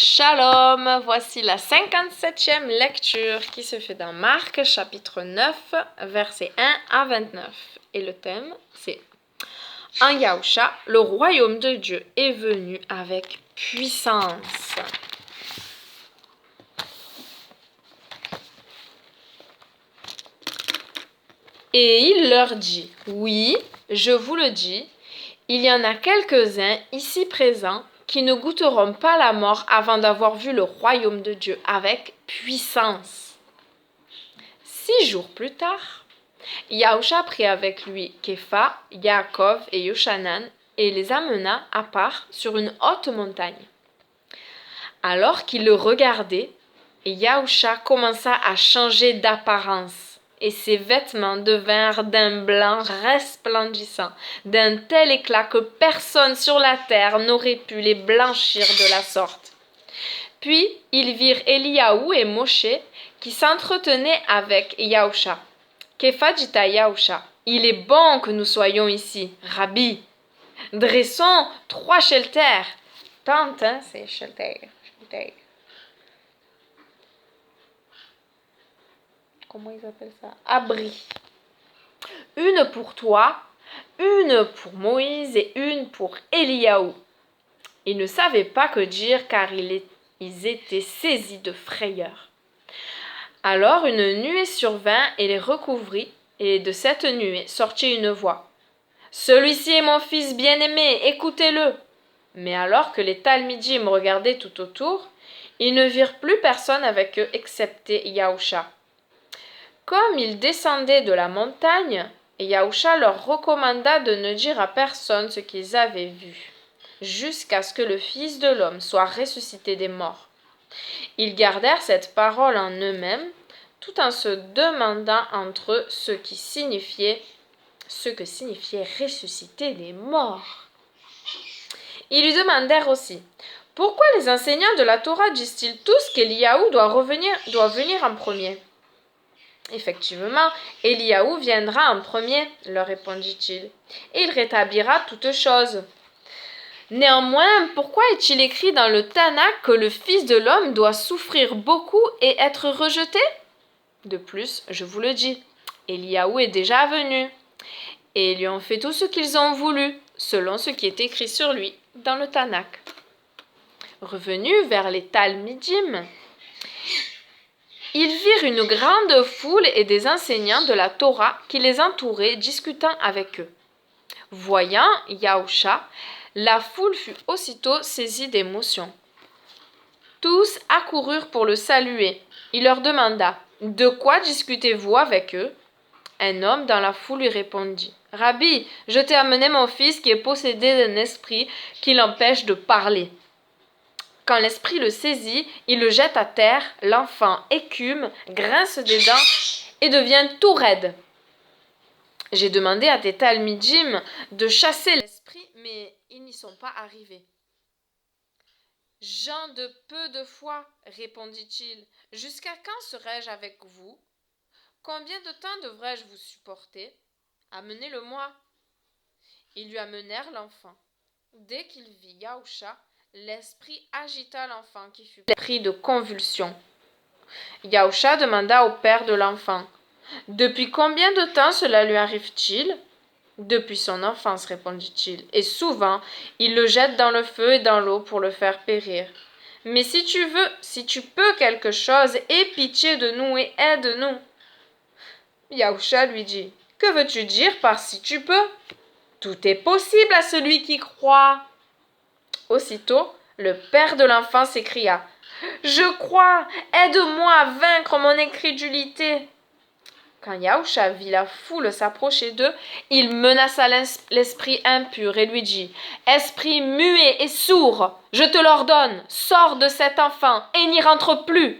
Shalom, voici la 57e lecture qui se fait dans Marc chapitre 9, versets 1 à 29. Et le thème, c'est en Yahusha, le royaume de Dieu est venu avec puissance. Et il leur dit, oui, je vous le dis, il y en a quelques-uns ici présents qui ne goûteront pas la mort avant d'avoir vu le royaume de Dieu avec puissance. 6 jours plus tard, Yahusha prit avec lui Képha, Yaakov et Yochanan et les amena à part sur une haute montagne. Alors qu'il le regardait, Yahusha commença à changer d'apparence. Et ses vêtements devinrent d'un blanc resplendissant, d'un tel éclat que personne sur la terre n'aurait pu les blanchir de la sorte. Puis ils virent Eliaou et Moshe qui s'entretenaient avec Yahusha. Képha dit à Yahusha, « Il est bon que nous soyons ici, Rabbi. Dressons 3 shelters. » Tente, hein, c'est shelter. Comment ils appellent ça? Abri. Une pour toi, une pour Moïse et une pour Eliaou. Ils ne savaient pas que dire car ils étaient saisis de frayeur. Alors une nuée survint et les recouvrit, et de cette nuée sortit une voix. « Celui-ci est mon fils bien-aimé, écoutez-le » Mais alors que les Talmidim regardaient tout autour, ils ne virent plus personne avec eux excepté Yahusha. Comme ils descendaient de la montagne, Yahusha leur recommanda de ne dire à personne ce qu'ils avaient vu, jusqu'à ce que le Fils de l'homme soit ressuscité des morts. Ils gardèrent cette parole en eux-mêmes, tout en se demandant entre eux ce que signifiait ressusciter des morts. Ils lui demandèrent aussi, « Pourquoi les enseignants de la Torah disent-ils tous qu'Eliaou doit venir en premier ?» Effectivement, Eliaou viendra en premier, leur répondit-il, et il rétablira toutes choses. Néanmoins, pourquoi est-il écrit dans le Tanakh que le Fils de l'homme doit souffrir beaucoup et être rejeté? De plus, je vous le dis, Eliaou est déjà venu, et ils lui ont fait tout ce qu'ils ont voulu, selon ce qui est écrit sur lui dans le Tanakh. Revenus vers les Talmidim, ils virent une grande foule et des enseignants de la Torah qui les entouraient, discutant avec eux. Voyant Yahusha, la foule fut aussitôt saisie d'émotion. Tous accoururent pour le saluer. Il leur demanda, « De quoi discutez-vous avec eux ?» Un homme dans la foule lui répondit, « Rabbi, je t'ai amené mon fils qui est possédé d'un esprit qui l'empêche de parler. » Quand l'esprit le saisit, il le jette à terre, l'enfant écume, grince des dents et devient tout raide. J'ai demandé à tes Talmidim de chasser l'esprit, mais ils n'y sont pas arrivés. Gens de peu de foi, répondit-il, jusqu'à quand serai-je avec vous? Combien de temps devrais-je vous supporter? Amenez-le-moi. Ils lui amenèrent l'enfant. Dès qu'il vit Yahusha, l'esprit agita l'enfant qui fut pris de convulsions. Yahusha demanda au père de l'enfant, « Depuis combien de temps cela lui arrive-t-il » ? « Depuis son enfance, répondit-il, et souvent il le jette dans le feu et dans l'eau pour le faire périr. Mais si tu peux quelque chose, aie pitié de nous et aide-nous. » Yahusha lui dit, « Que veux-tu dire par si tu peux ? Tout est possible à celui qui croit. » Aussitôt, le père de l'enfant s'écria, « Je crois, aide-moi à vaincre mon incrédulité. » Quand Yahusha vit la foule s'approcher d'eux, il menaça l'esprit impur et lui dit, « Esprit muet et sourd, je te l'ordonne, sors de cet enfant et n'y rentre plus. »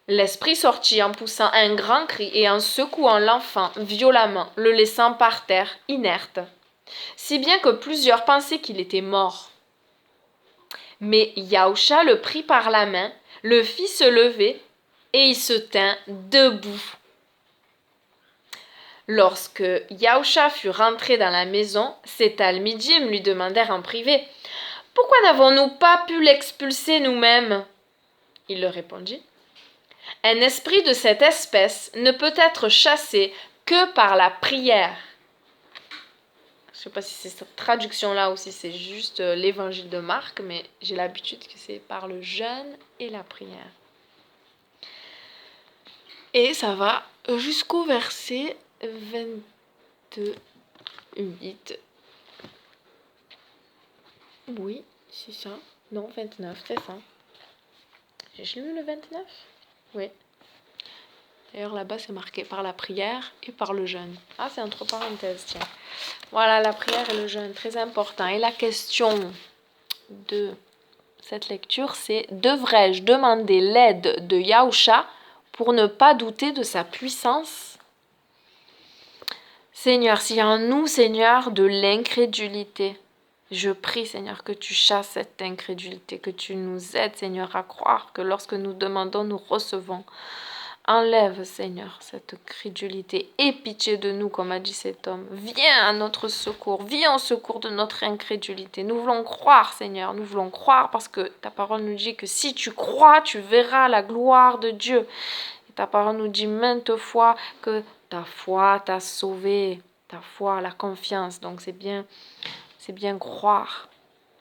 L'esprit sortit en poussant un grand cri et en secouant l'enfant violemment, le laissant par terre, inerte, si bien que plusieurs pensaient qu'il était mort. Mais Yahusha le prit par la main, le fit se lever, et il se tint debout. Lorsque Yahusha fut rentré dans la maison, ses Talmidim lui demandèrent en privé, « pourquoi n'avons-nous pas pu l'expulser nous-mêmes? Il leur répondit. Un esprit de cette espèce ne peut être chassé que par la prière. Je ne sais pas si c'est cette traduction-là ou si c'est juste l'évangile de Marc, mais j'ai l'habitude que c'est par le jeûne et la prière. Et ça va jusqu'au verset 28. Oui, c'est ça. Non, 29, c'est ça. J'ai lu le 29? Oui. D'ailleurs, là-bas, c'est marqué par la prière et par le jeûne. Ah, c'est entre parenthèses, tiens. Voilà, la prière et le jeûne, très important. Et la question de cette lecture, c'est « Devrais-je demander l'aide de Yahusha pour ne pas douter de sa puissance ?» Seigneur, s'il y a en nous, Seigneur, de l'incrédulité, je prie, Seigneur, que tu chasses cette incrédulité, que tu nous aides, Seigneur, à croire que lorsque nous demandons, nous recevons. Enlève, Seigneur, cette crédulité. Aie pitié de nous, comme a dit cet homme. Viens à notre secours. Viens au secours de notre incrédulité. Nous voulons croire, Seigneur. Nous voulons croire parce que ta parole nous dit que si tu crois, tu verras la gloire de Dieu. Et ta parole nous dit maintes fois que ta foi t'a sauvé. Ta foi, la confiance. Donc c'est bien croire.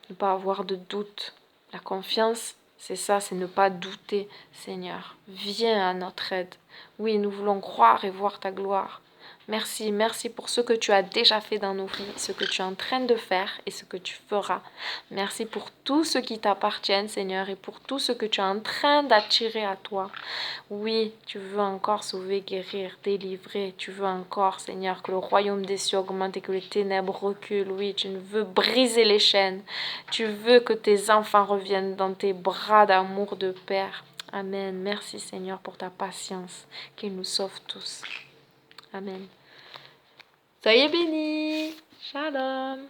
Ne pas avoir de doute. La confiance, c'est ça, c'est ne pas douter, Seigneur. Viens à notre aide. Oui, nous voulons croire et voir ta gloire. Merci, merci pour ce que tu as déjà fait dans nos vies, ce que tu es en train de faire et ce que tu feras. Merci pour tout ce qui t'appartient, Seigneur, et pour tout ce que tu es en train d'attirer à toi. Oui, tu veux encore sauver, guérir, délivrer. Tu veux encore, Seigneur, que le royaume des cieux augmente et que les ténèbres reculent. Oui, tu veux briser les chaînes. Tu veux que tes enfants reviennent dans tes bras d'amour de Père. Amen. Merci, Seigneur, pour ta patience. Qu'il nous sauve tous. Amen. Soyez bénis. Shalom.